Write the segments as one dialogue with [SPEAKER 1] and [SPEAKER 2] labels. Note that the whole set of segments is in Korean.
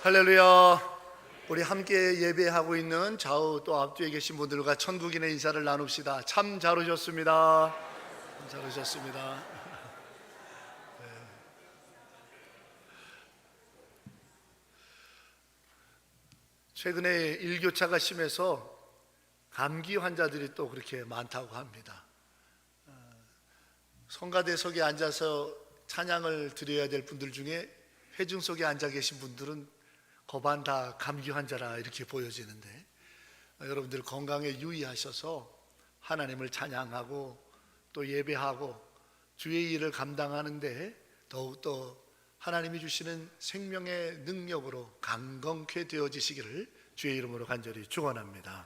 [SPEAKER 1] 할렐루야. 우리 함께 예배하고 있는 좌우 또 앞뒤에 계신 분들과 천국인의 인사를 나눕시다. 참 잘 오셨습니다. 잘 오셨습니다. 최근에 일교차가 심해서 감기 환자들이 또 그렇게 많다고 합니다. 성가대석에 앉아서 찬양을 드려야 될 분들 중에 회중석에 앉아 계신 분들은 거반 다 감기 환자라 이렇게 보여지는데, 여러분들 건강에 유의하셔서 하나님을 찬양하고 또 예배하고 주의 일을 감당하는데 더욱더 하나님이 주시는 생명의 능력으로 강건케 되어지시기를 주의 이름으로 간절히 축원합니다.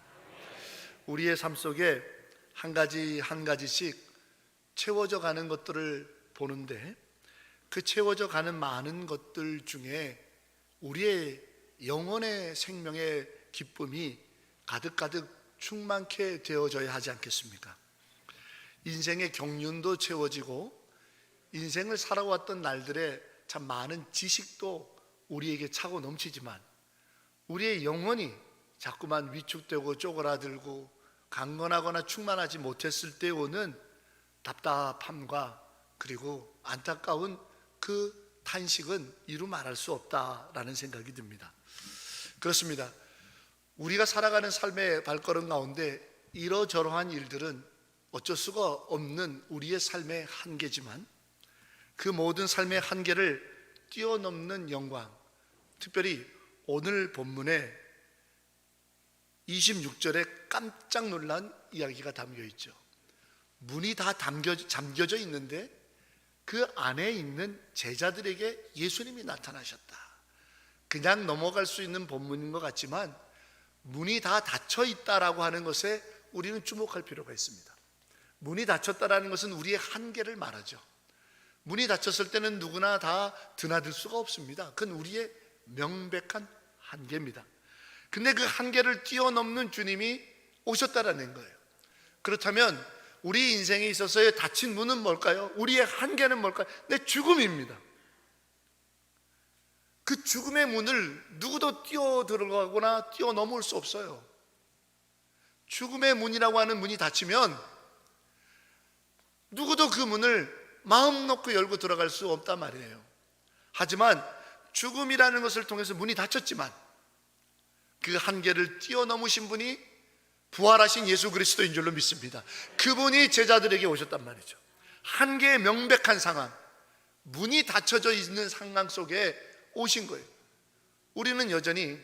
[SPEAKER 1] 우리의 삶 속에 한 가지 한 가지씩 채워져 가는 것들을 보는데, 그 채워져 가는 많은 것들 중에 우리의 영혼의 생명의 기쁨이 가득가득 충만케 되어져야 하지 않겠습니까? 인생의 경륜도 채워지고 인생을 살아왔던 날들의 참 많은 지식도 우리에게 차고 넘치지만, 우리의 영혼이 자꾸만 위축되고 쪼그라들고 강건하거나 충만하지 못했을 때 오는 답답함과 그리고 안타까운 그 탄식은 이루 말할 수 없다라는 생각이 듭니다. 그렇습니다. 우리가 살아가는 삶의 발걸음 가운데 이러저러한 일들은 어쩔 수가 없는 우리의 삶의 한계지만, 그 모든 삶의 한계를 뛰어넘는 영광, 특별히 오늘 본문에 26절에 깜짝 놀란 이야기가 담겨 있죠. 문이 다 잠겨져 있는데 그 안에 있는 제자들에게 예수님이 나타나셨다. 그냥 넘어갈 수 있는 본문인 것 같지만 문이 다 닫혀 있다라고 하는 것에 우리는 주목할 필요가 있습니다. 문이 닫혔다라는 것은 우리의 한계를 말하죠. 문이 닫혔을 때는 누구나 다 드나들 수가 없습니다. 그건 우리의 명백한 한계입니다. 근데 그 한계를 뛰어넘는 주님이 오셨다라는 거예요. 그렇다면 우리 인생에 있어서의 닫힌 문은 뭘까요? 우리의 한계는 뭘까요? 내 죽음입니다. 그 죽음의 문을 누구도 뛰어들어가거나 뛰어넘을 수 없어요. 죽음의 문이라고 하는 문이 닫히면 누구도 그 문을 마음 놓고 열고 들어갈 수 없단 말이에요. 하지만 죽음이라는 것을 통해서 문이 닫혔지만 그 한계를 뛰어넘으신 분이 부활하신 예수 그리스도인 줄로 믿습니다. 그분이 제자들에게 오셨단 말이죠. 한계의 명백한 상황, 문이 닫혀져 있는 상황 속에 오신 거예요. 우리는 여전히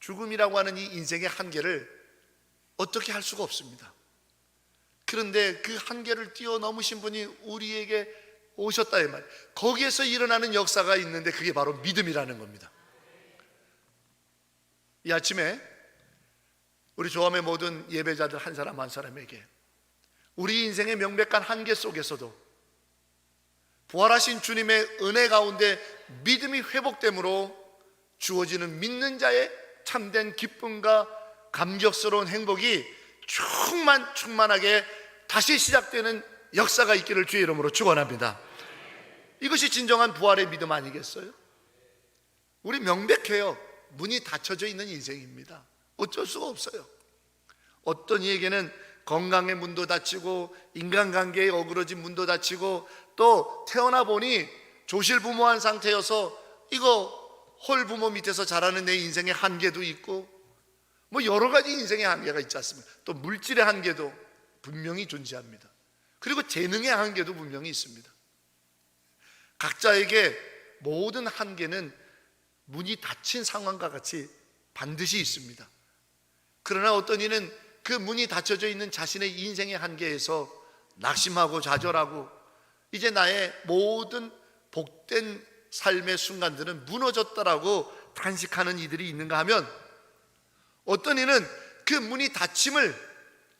[SPEAKER 1] 죽음이라고 하는 이 인생의 한계를 어떻게 할 수가 없습니다. 그런데 그 한계를 뛰어넘으신 분이 우리에게 오셨다 이 말. 거기에서 일어나는 역사가 있는데 그게 바로 믿음이라는 겁니다. 이 아침에 우리 조함의 모든 예배자들 한 사람 한 사람에게 우리 인생의 명백한 한계 속에서도 부활하신 주님의 은혜 가운데 믿음이 회복됨으로 주어지는 믿는 자의 참된 기쁨과 감격스러운 행복이 충만하게 다시 시작되는 역사가 있기를 주의 이름으로 축원합니다. 이것이 진정한 부활의 믿음 아니겠어요? 우리 명백해요. 문이 닫혀져 있는 인생입니다. 어쩔 수가 없어요. 어떤 이에게는 건강의 문도 닫히고 인간관계에 어그러진 문도 닫히고 또 태어나 보니 조실부모한 상태여서 이거 홀부모 밑에서 자라는 내 인생의 한계도 있고 뭐 여러 가지 인생의 한계가 있지 않습니까? 또 물질의 한계도 분명히 존재합니다. 그리고 재능의 한계도 분명히 있습니다. 각자에게 모든 한계는 문이 닫힌 상황과 같이 반드시 있습니다. 그러나 어떤 이는 그 문이 닫혀져 있는 자신의 인생의 한계에서 낙심하고 좌절하고 이제 나의 모든 복된 삶의 순간들은 무너졌다라고 탄식하는 이들이 있는가 하면, 어떤 이는 그 문이 닫힘을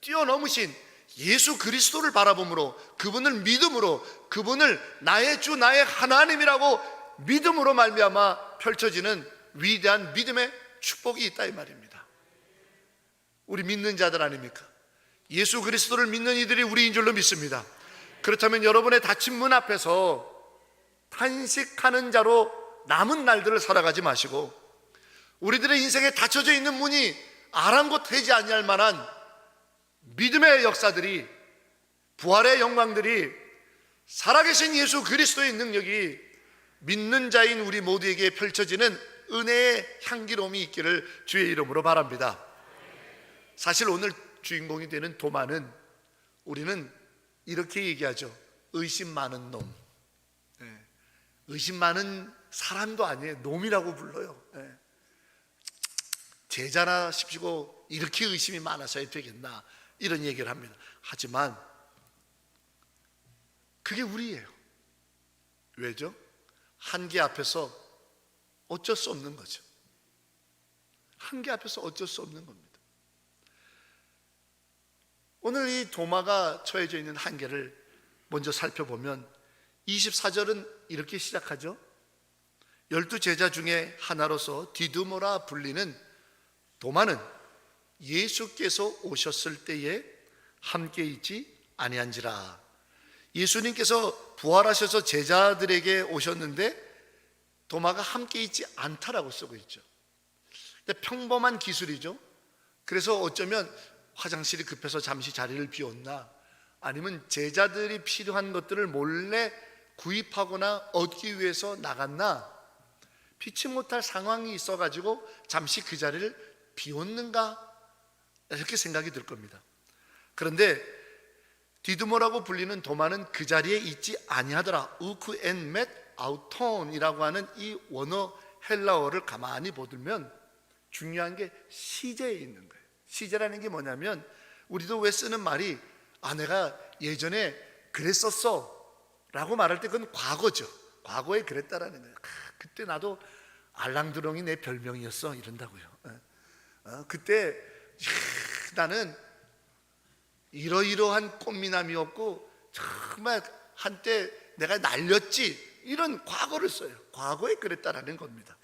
[SPEAKER 1] 뛰어넘으신 예수 그리스도를 바라봄으로, 그분을 믿음으로, 그분을 나의 주 나의 하나님이라고 믿음으로 말미암아 펼쳐지는 위대한 믿음의 축복이 있다 이 말입니다. 우리 믿는 자들 아닙니까? 예수 그리스도를 믿는 이들이 우리인 줄로 믿습니다. 그렇다면 여러분의 닫힌 문 앞에서 탄식하는 자로 남은 날들을 살아가지 마시고 우리들의 인생에 닫혀져 있는 문이 아랑곳하지 아니할 만한 믿음의 역사들이, 부활의 영광들이, 살아계신 예수 그리스도의 능력이 믿는 자인 우리 모두에게 펼쳐지는 은혜의 향기로움이 있기를 주의 이름으로 바랍니다. 사실 오늘 주인공이 되는 도마는 우리는 이렇게 얘기하죠. 의심 많은 놈. 의심 많은 사람도 아니에요. 놈이라고 불러요. 제자나 싶시고 이렇게 의심이 많아서야 되겠나, 이런 얘기를 합니다. 하지만 그게 우리예요. 왜죠? 한계 앞에서 어쩔 수 없는 거죠. 한계 앞에서 어쩔 수 없는 겁니다. 오늘 이 도마가 처해져 있는 한계를 먼저 살펴보면 24절은 이렇게 시작하죠. 12제자 중에 하나로서 디두모라 불리는 도마는 예수께서 오셨을 때에 함께 있지 아니한지라. 예수님께서 부활하셔서 제자들에게 오셨는데 도마가 함께 있지 않다라고 쓰고 있죠. 평범한 기술이죠. 그래서 어쩌면 화장실이 급해서 잠시 자리를 비웠나, 아니면 제자들이 필요한 것들을 몰래 구입하거나 얻기 위해서 나갔나, 피치 못할 상황이 있어가지고 잠시 그 자리를 비웠는가, 이렇게 생각이 들 겁니다. 그런데 디두모라고 불리는 도마는 그 자리에 있지 아니하더라. 우크 엔 맷 아우톤이라고 하는 이 원어 헬라어를 가만히 보면 중요한 게 시제에 있는 거예요. 시제라는 게 뭐냐면, 우리도 왜 쓰는 말이 내가 예전에 그랬었어 라고 말할 때 그건 과거죠. 과거에 그랬다라는 거예요. 그때 나도 알랑드롱이 내 별명이었어 이런다고요. 그때 나는 이러이러한 꽃미남이었고 정말 한때 내가 날렸지, 이런 과거를 써요. 과거에 그랬다라는 겁니다.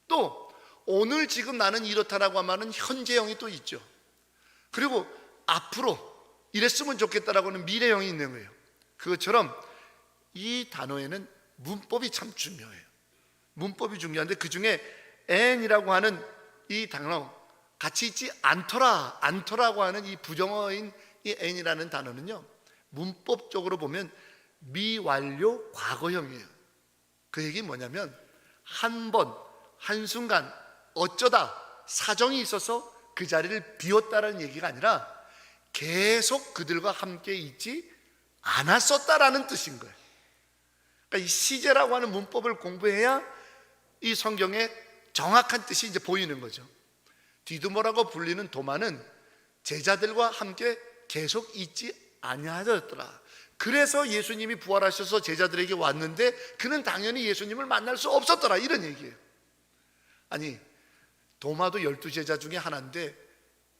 [SPEAKER 1] 또 오늘 지금 나는 이렇다라고 하면 현재형이 또 있죠. 그리고 앞으로 이랬으면 좋겠다라고 하는 미래형이 있는 거예요. 그것처럼 이 단어에는 문법이 참 중요해요. 문법이 중요한데 그 중에 and이라고 하는 이 단어, 같이 있지 않더라고 하는 이 부정어인 이 and이라는 단어는요, 문법적으로 보면 미완료 과거형이에요. 그 얘기 뭐냐면 한 번, 한순간 어쩌다 사정이 있어서 그 자리를 비웠다라는 얘기가 아니라 계속 그들과 함께 있지 않았었다라는 뜻인 거예요. 그러니까 이 시제라고 하는 문법을 공부해야 이 성경의 정확한 뜻이 이제 보이는 거죠. 디두모라고 불리는 도마는 제자들과 함께 계속 있지 아니하였더라. 그래서 예수님이 부활하셔서 제자들에게 왔는데 그는 당연히 예수님을 만날 수 없었더라, 이런 얘기예요. 아니, 도마도 12제자 중에 하나인데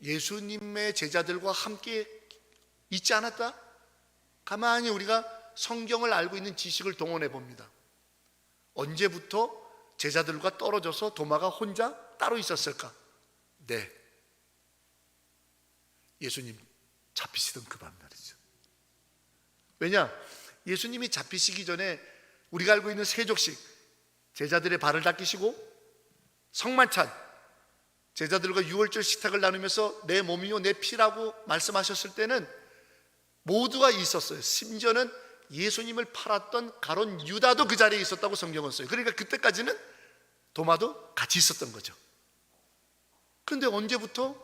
[SPEAKER 1] 예수님의 제자들과 함께 있지 않았다? 가만히 우리가 성경을 알고 있는 지식을 동원해 봅니다. 언제부터 제자들과 떨어져서 도마가 혼자 따로 있었을까? 네, 예수님 잡히시던 그 밤 말이죠. 왜냐? 예수님이 잡히시기 전에 우리가 알고 있는 세족식, 제자들의 발을 닦이시고 성만찬, 제자들과 유월절 식탁을 나누면서 내 몸이요 내 피라고 말씀하셨을 때는 모두가 있었어요. 심지어는 예수님을 팔았던 가론 유다도 그 자리에 있었다고 성경은 써요. 그러니까 그때까지는 도마도 같이 있었던 거죠. 그런데 언제부터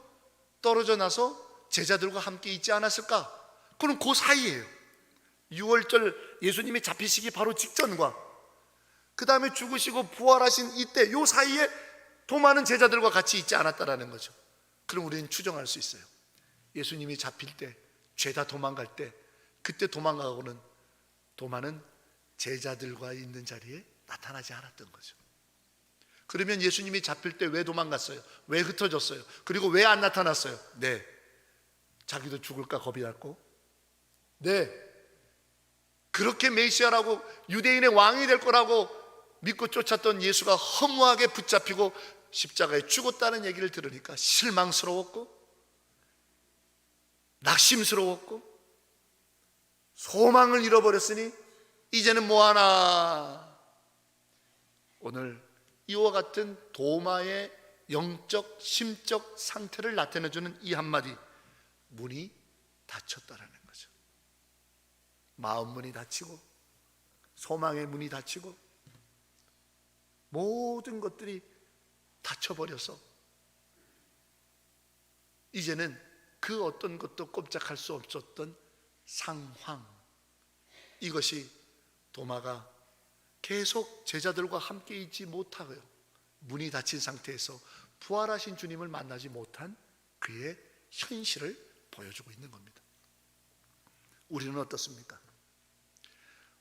[SPEAKER 1] 떨어져 나서 제자들과 함께 있지 않았을까? 그럼 그 사이예요. 6월절 예수님이 잡히시기 바로 직전과 그 다음에 죽으시고 부활하신 이때, 요 사이에 도마는 제자들과 같이 있지 않았다라는 거죠. 그럼 우리는 추정할 수 있어요. 예수님이 잡힐 때, 죄다 도망갈 때, 그때 도망가고는 도마는 제자들과 있는 자리에 나타나지 않았던 거죠. 그러면 예수님이 잡힐 때 왜 도망갔어요? 왜 흩어졌어요? 그리고 왜 안 나타났어요? 네, 자기도 죽을까 겁이 났고, 네, 그렇게 메시아라고 유대인의 왕이 될 거라고 믿고 쫓았던 예수가 허무하게 붙잡히고 십자가에 죽었다는 얘기를 들으니까 실망스러웠고 낙심스러웠고 소망을 잃어버렸으니 이제는 뭐하나. 오늘 이와 같은 도마의 영적, 심적 상태를 나타내주는 이 한마디, 문이 닫혔다라는 거죠. 마음 문이 닫히고 소망의 문이 닫히고 모든 것들이 닫혀버려서 이제는 그 어떤 것도 꼼짝할 수 없었던 상황, 이것이 도마가 계속 제자들과 함께 있지 못하고요, 문이 닫힌 상태에서 부활하신 주님을 만나지 못한 그의 현실을 보여주고 있는 겁니다. 우리는 어떻습니까?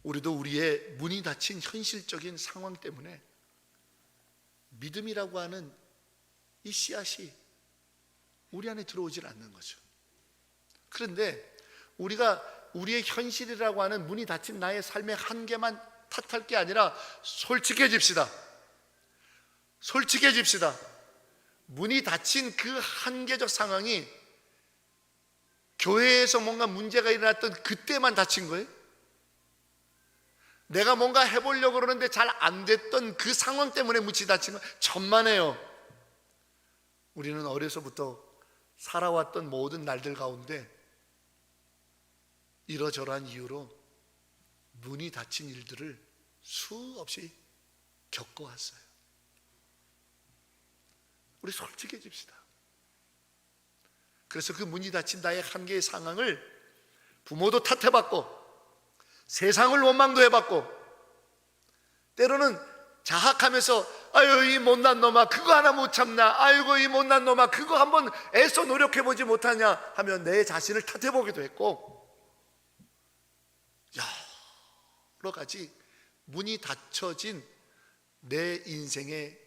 [SPEAKER 1] 우리도 우리의 문이 닫힌 현실적인 상황 때문에 믿음이라고 하는 이 씨앗이 우리 안에 들어오질 않는 거죠. 그런데 우리가 우리의 현실이라고 하는 문이 닫힌 나의 삶의 한계만 탓할 게 아니라 솔직해집시다. 솔직해집시다. 문이 닫힌 그 한계적 상황이 교회에서 뭔가 문제가 일어났던 그때만 닫힌 거예요? 내가 뭔가 해보려고 그러는데 잘 안 됐던 그 상황 때문에 문이 닫힌 거예요? 천만에요. 우리는 어려서부터 살아왔던 모든 날들 가운데 이러저러한 이유로 문이 닫힌 일들을 수없이 겪어왔어요. 우리 솔직해집시다. 그래서 그 문이 닫힌 나의 한계의 상황을 부모도 탓해봤고 세상을 원망도 해봤고 때로는 자학하면서 아유 이 못난 놈아 그거 하나 못 참나, 아이고 이 못난 놈아 그거 한번 애써 노력해보지 못하냐 하며 내 자신을 탓해보기도 했고 여러 가지 문이 닫혀진 내 인생의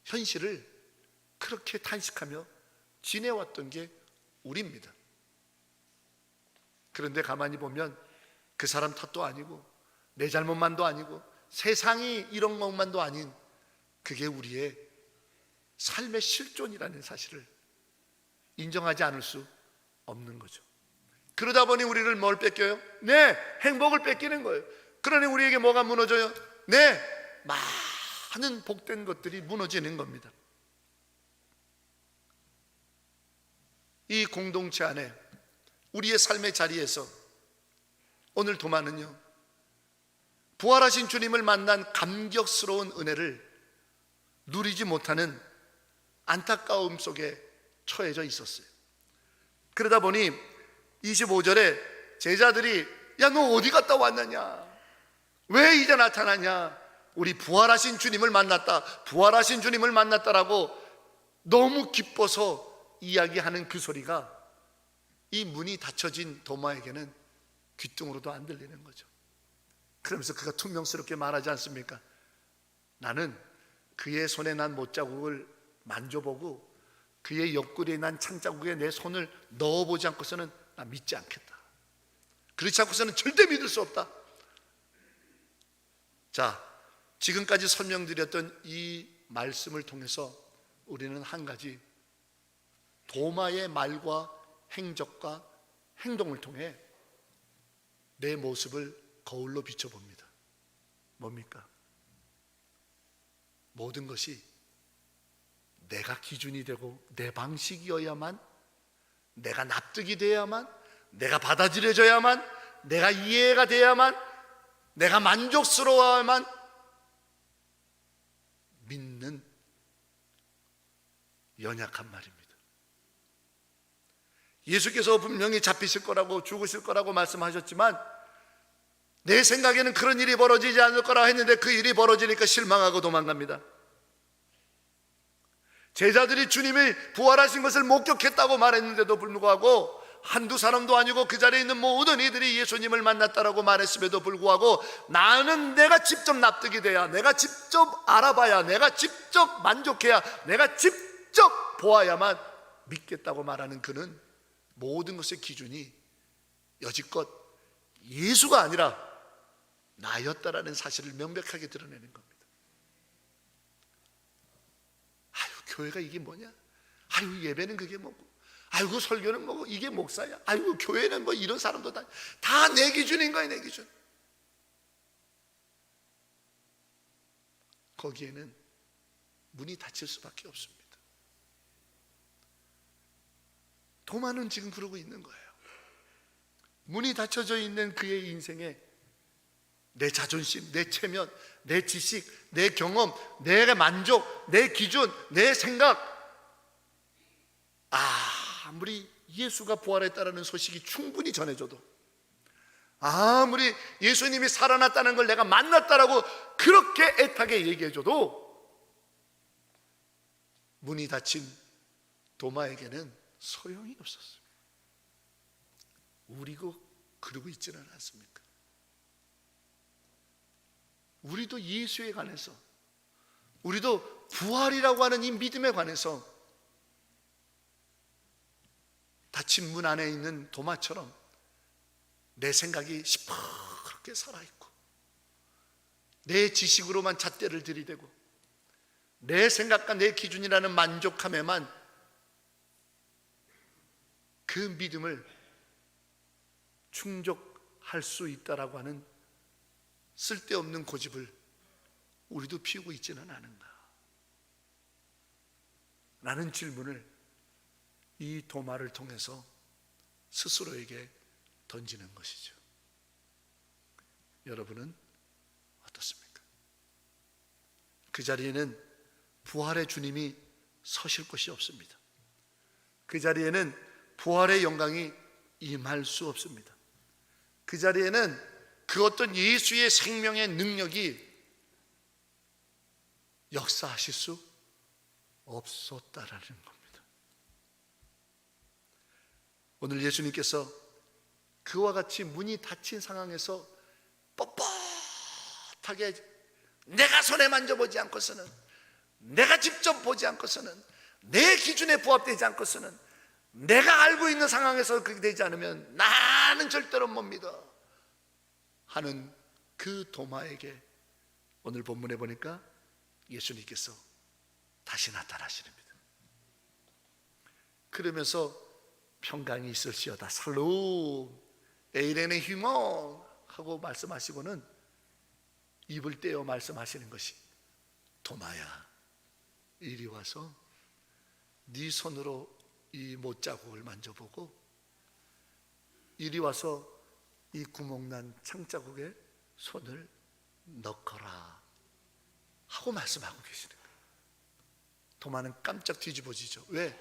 [SPEAKER 1] 현실을 그렇게 탄식하며 지내왔던 게 우리입니다. 그런데 가만히 보면 그 사람 탓도 아니고 내 잘못만도 아니고 세상이 이런 것만도 아닌 그게 우리의 삶의 실존이라는 사실을 인정하지 않을 수 없는 거죠. 그러다 보니 우리를 뭘 뺏겨요? 네, 행복을 뺏기는 거예요. 그러니 우리에게 뭐가 무너져요? 네, 많은 복된 것들이 무너지는 겁니다. 이 공동체 안에 우리의 삶의 자리에서 오늘 도마는요, 부활하신 주님을 만난 감격스러운 은혜를 누리지 못하는 안타까움 속에 처해져 있었어요. 그러다 보니 25절에 제자들이 야 너 어디 갔다 왔느냐, 왜 이제 나타나냐, 우리 부활하신 주님을 만났다, 부활하신 주님을 만났다라고 너무 기뻐서 이야기하는 그 소리가 이 문이 닫혀진 도마에게는 귀뚱으로도 안 들리는 거죠. 그러면서 그가 퉁명스럽게 말하지 않습니까? 나는 그의 손에 난 못자국을 만져보고 그의 옆구리에 난 창자국에 내 손을 넣어보지 않고서는 나 믿지 않겠다. 그렇지 않고서는 절대 믿을 수 없다. 자, 지금까지 설명드렸던 이 말씀을 통해서 우리는 한 가지, 도마의 말과 행적과 행동을 통해 내 모습을 거울로 비춰봅니다. 뭡니까? 모든 것이 내가 기준이 되고 내 방식이어야만, 내가 납득이 돼야만, 내가 받아들여져야만, 내가 이해가 돼야만, 내가 만족스러워야만 믿는 연약한 말입니다. 예수께서 분명히 잡히실 거라고, 죽으실 거라고 말씀하셨지만 내 생각에는 그런 일이 벌어지지 않을 거라 했는데 그 일이 벌어지니까 실망하고 도망갑니다. 제자들이 주님이 부활하신 것을 목격했다고 말했는데도 불구하고 한두 사람도 아니고 그 자리에 있는 모든 이들이 예수님을 만났다라고 말했음에도 불구하고 나는 내가 직접 납득이 돼야, 내가 직접 알아봐야, 내가 직접 만족해야, 내가 직접 보아야만 믿겠다고 말하는 그는 모든 것의 기준이 여지껏 예수가 아니라 나였다라는 사실을 명백하게 드러내는 겁니다. 아유 교회가 이게 뭐냐, 아유 예배는 그게 뭐고, 아이고 설교는 뭐고, 이게 목사야, 아이고 교회는 뭐, 이런 사람도 다 내 기준인 거야, 내 기준. 거기에는 문이 닫힐 수밖에 없습니다. 도마는 지금 그러고 있는 거예요. 문이 닫혀져 있는 그의 인생에 내 자존심, 내 체면, 내 지식, 내 경험, 내 만족, 내 기준, 내 생각, 아무리 예수가 부활했다는 소식이 충분히 전해져도, 아무리 예수님이 살아났다는 걸 내가 만났다라고 그렇게 애타게 얘기해줘도 문이 닫힌 도마에게는 소용이 없었어요. 우리도 그러고 있지는 않습니까? 우리도 예수에 관해서, 우리도 부활이라고 하는 이 믿음에 관해서 닫힌 문 안에 있는 도마처럼 내 생각이 시퍼렇게 살아있고, 내 지식으로만 잣대를 들이대고, 내 생각과 내 기준이라는 만족함에만 그 믿음을 충족할 수 있다라고 하는 쓸데없는 고집을 우리도 피우고 있지는 않은가 라는 질문을 이 도마를 통해서 스스로에게 던지는 것이죠. 여러분은 어떻습니까? 그 자리에는 부활의 주님이 서실 곳이 없습니다. 그 자리에는 부활의 영광이 임할 수 없습니다. 그 자리에는 그 어떤 예수의 생명의 능력이 역사하실 수 없었다라는 겁니다. 오늘 예수님께서 그와 같이 문이 닫힌 상황에서 뻣뻣하게 내가 손에 만져보지 않고서는, 내가 직접 보지 않고서는, 내 기준에 부합되지 않고서는, 내가 알고 있는 상황에서 그렇게 되지 않으면 나는 절대로 못 믿어 하는 그 도마에게 오늘 본문에 보니까 예수님께서 다시 나타나시랍니다. 그러면서 평강이 있을지어다, 살롬 에이레네 휴먼 하고 말씀하시고는 입을 떼어 말씀하시는 것이, 도마야, 이리 와서 네 손으로 이 못자국을 만져보고, 이리 와서 이 구멍난 창자국에 손을 넣거라 하고 말씀하고 계시는 거예요. 도마는 깜짝 뒤집어지죠. 왜?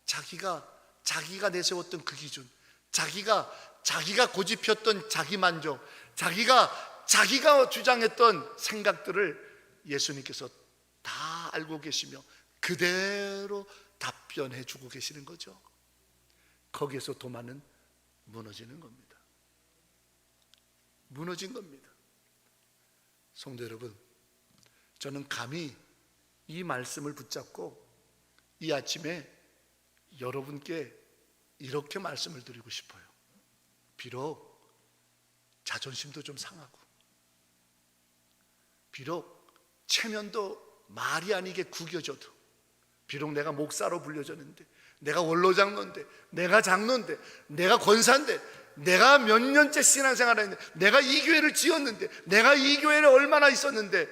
[SPEAKER 1] 자기가 내세웠던 그 기준, 자기가 고집했던 자기 만족, 자기가 주장했던 생각들을 예수님께서 다 알고 계시며 그대로 답변해 주고 계시는 거죠. 거기에서 도마는 무너지는 겁니다. 무너진 겁니다. 성도 여러분, 저는 감히 이 말씀을 붙잡고 이 아침에 여러분께 이렇게 말씀을 드리고 싶어요. 비록 자존심도 좀 상하고, 비록 체면도 말이 아니게 구겨져도, 비록 내가 목사로 불려졌는데, 내가 원로장로인데, 내가 장로인데, 내가 권사인데, 내가 몇 년째 신앙생활을 했는데, 내가 이 교회를 지었는데, 내가 이 교회를 얼마나 있었는데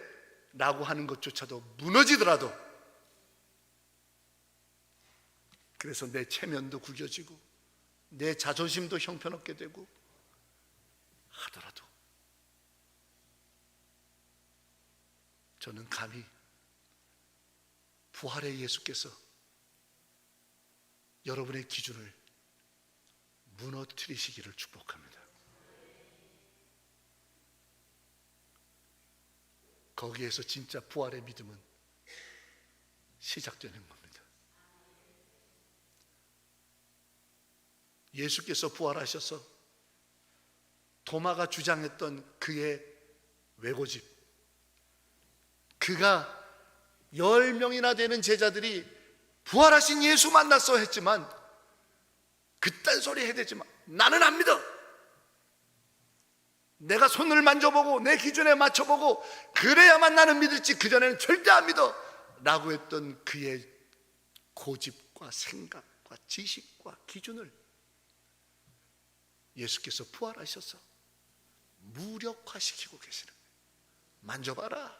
[SPEAKER 1] 라고 하는 것조차도 무너지더라도, 그래서 내 체면도 구겨지고 내 자존심도 형편없게 되고 하더라도 저는 감히 부활의 예수께서 여러분의 기준을 무너뜨리시기를 축복합니다. 거기에서 진짜 부활의 믿음은 시작되는 겁니다. 예수께서 부활하셔서 도마가 주장했던 그의 외고집, 그가 10명이나 되는 제자들이 부활하신 예수 만났어 했지만, 그딴 소리 해대지만 나는 안 믿어, 내가 손을 만져보고 내 기준에 맞춰보고 그래야만 나는 믿을지 그전에는 절대 안 믿어 라고 했던 그의 고집과 생각과 지식과 기준을 예수께서 부활하셔서 무력화시키고 계시는 거예요. 만져봐라,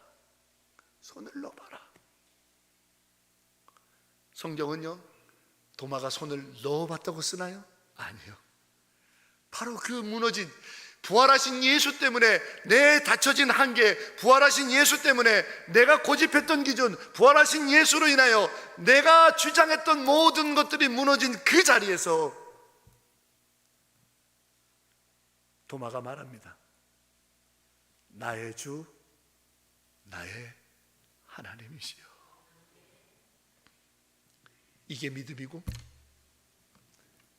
[SPEAKER 1] 손을 넣어봐라, 성경은요, 도마가 손을 넣어봤다고 쓰나요? 아니요. 바로 그 무너진, 부활하신 예수 때문에 내 닫혀진 한계, 부활하신 예수 때문에 내가 고집했던 기준, 부활하신 예수로 인하여 내가 주장했던 모든 것들이 무너진 그 자리에서 도마가 말합니다. 나의 주, 나의 하나님이시여. 이게 믿음이고,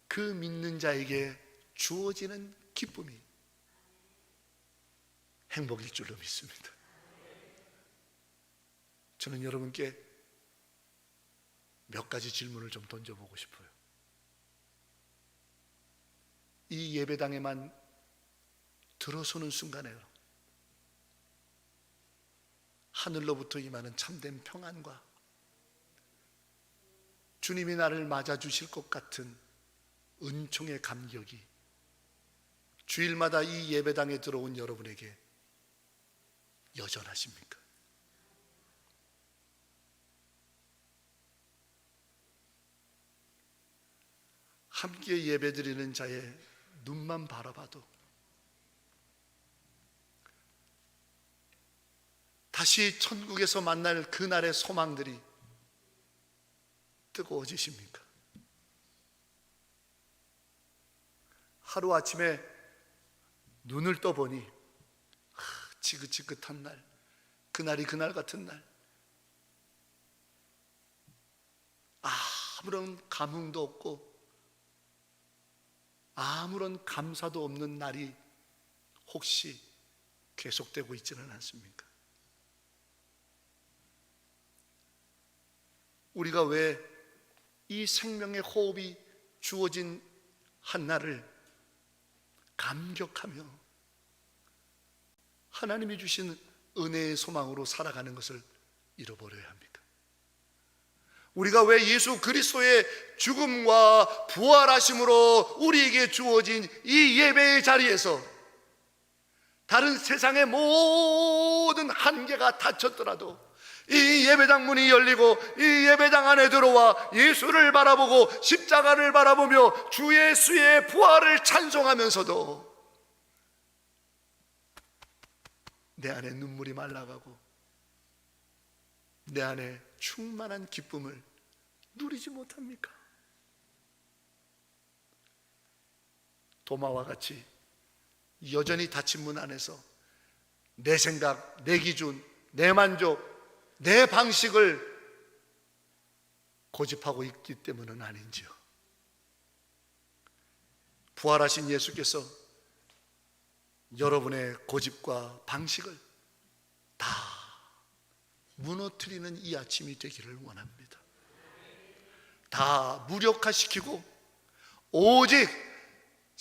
[SPEAKER 1] 그 믿는 자에게 주어지는 기쁨이 행복일 줄로 믿습니다. 저는 여러분께 몇 가지 질문을 좀 던져보고 싶어요. 이 예배당에만 들어서는 순간에 하늘로부터 임하는 참된 평안과 주님이 나를 맞아주실 것 같은 은총의 감격이 주일마다 이 예배당에 들어온 여러분에게 여전하십니까? 함께 예배드리는 자의 눈만 바라봐도 다시 천국에서 만날 그날의 소망들이 뜨거워지십니까? 하루아침에 눈을 떠보니 지긋지긋한 날, 그날이 그날 같은 날, 아무런 감흥도 없고 아무런 감사도 없는 날이 혹시 계속되고 있지는 않습니까? 우리가 왜 이 생명의 호흡이 주어진 한날을 감격하며 하나님이 주신 은혜의 소망으로 살아가는 것을 잃어버려야 합니까? 우리가 왜 예수 그리스도의 죽음과 부활하심으로 우리에게 주어진 이 예배의 자리에서 다른 세상의 모든 한계가 닫혔더라도 이 예배당 문이 열리고 이 예배당 안에 들어와 예수를 바라보고 십자가를 바라보며 주 예수의 부활을 찬송하면서도 내 안에 눈물이 말라가고 내 안에 충만한 기쁨을 누리지 못합니까? 도마와 같이 여전히 닫힌 문 안에서 내 생각, 내 기준, 내 만족, 내 방식을 고집하고 있기 때문은 아닌지요. 부활하신 예수께서 여러분의 고집과 방식을 다 무너뜨리는 이 아침이 되기를 원합니다. 다 무력화시키고 오직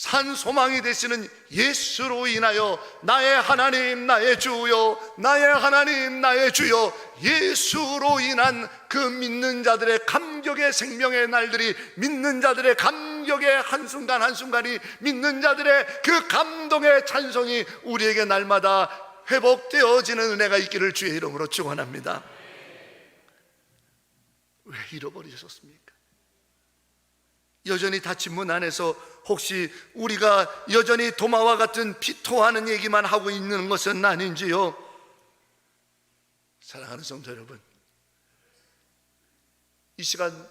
[SPEAKER 1] 산 소망이 되시는 예수로 인하여 나의 하나님 나의 주여, 나의 하나님 나의 주여, 예수로 인한 그 믿는 자들의 감격의 생명의 날들이, 믿는 자들의 감격의 한순간 한순간이, 믿는 자들의 그 감동의 찬송이 우리에게 날마다 회복되어지는 은혜가 있기를 주의 이름으로 축원합니다. 왜 잃어버리셨습니까? 여전히 닫힌 문 안에서 혹시 우리가 여전히 도마와 같은 피토하는 얘기만 하고 있는 것은 아닌지요? 사랑하는 성도 여러분, 이 시간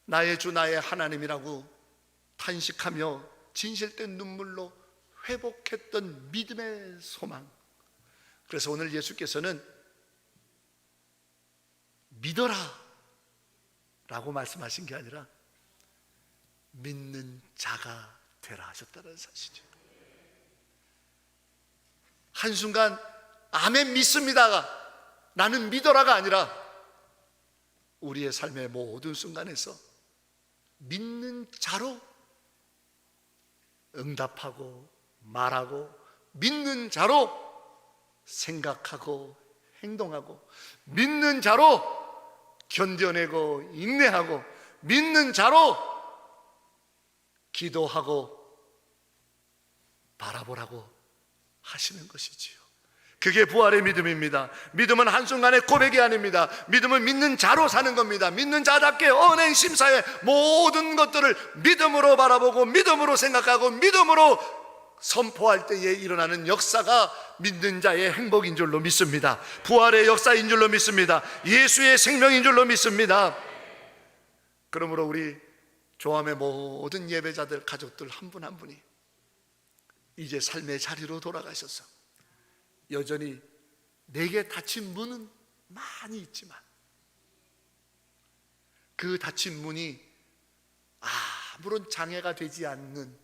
[SPEAKER 1] 나의 주 나의 하나님이라고 탄식하며 진실된 눈물로 회복했던 믿음의 소망, 그래서 오늘 예수께서는 믿어라 라고 말씀하신 게 아니라 믿는 자가 되라 하셨다는 사실이죠. 한순간 아멘 믿습니다가, 나는 믿어라가 아니라 우리의 삶의 모든 순간에서 믿는 자로 응답하고 말하고, 믿는 자로 생각하고 행동하고, 믿는 자로 견뎌내고 인내하고, 믿는 자로 기도하고 바라보라고 하시는 것이지요. 그게 부활의 믿음입니다. 믿음은 한순간의 고백이 아닙니다. 믿음은 믿는 자로 사는 겁니다. 믿는 자답게 언행 심사에 모든 것들을 믿음으로 바라보고 믿음으로 생각하고 믿음으로 선포할 때에 일어나는 역사가 믿는 자의 행복인 줄로 믿습니다. 부활의 역사인 줄로 믿습니다. 예수의 생명인 줄로 믿습니다. 그러므로 우리 조암의 모든 예배자들, 가족들 한 분 한 분이 이제 삶의 자리로 돌아가셔서 여전히 내게 닫힌 문은 많이 있지만 그 닫힌 문이 아무런 장애가 되지 않는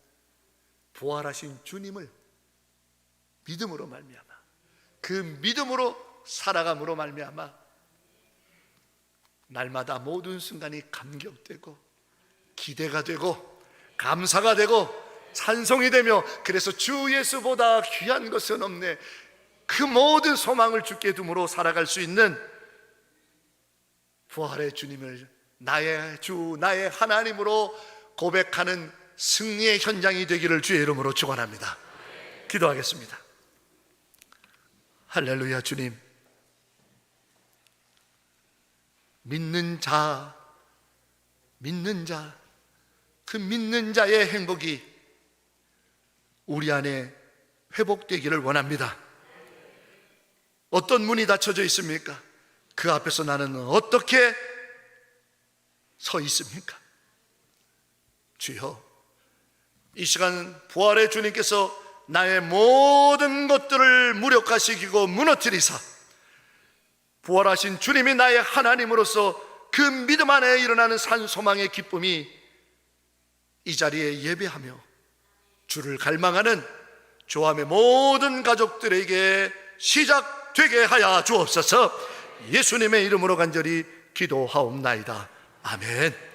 [SPEAKER 1] 부활하신 주님을 믿음으로 말미암아, 그 믿음으로 살아감으로 말미암아 날마다 모든 순간이 감격되고 기대가 되고 감사가 되고 찬송이 되며, 그래서 주 예수보다 귀한 것은 없네, 그 모든 소망을 주께 둠으로 살아갈 수 있는 부활의 주님을 나의 주, 나의 하나님으로 고백하는 승리의 현장이 되기를 주의 이름으로 축원합니다. 기도하겠습니다. 할렐루야. 주님, 믿는 자, 그 믿는 자의 행복이 우리 안에 회복되기를 원합니다. 어떤 문이 닫혀져 있습니까? 그 앞에서 나는 어떻게 서 있습니까? 주여, 이 시간 부활의 주님께서 나의 모든 것들을 무력화시키고 무너뜨리사 부활하신 주님이 나의 하나님으로서 그 믿음 안에 일어나는 산소망의 기쁨이 이 자리에 예배하며 주를 갈망하는 조암의 모든 가족들에게 시작되게 하여 주옵소서. 예수님의 이름으로 간절히 기도하옵나이다. 아멘.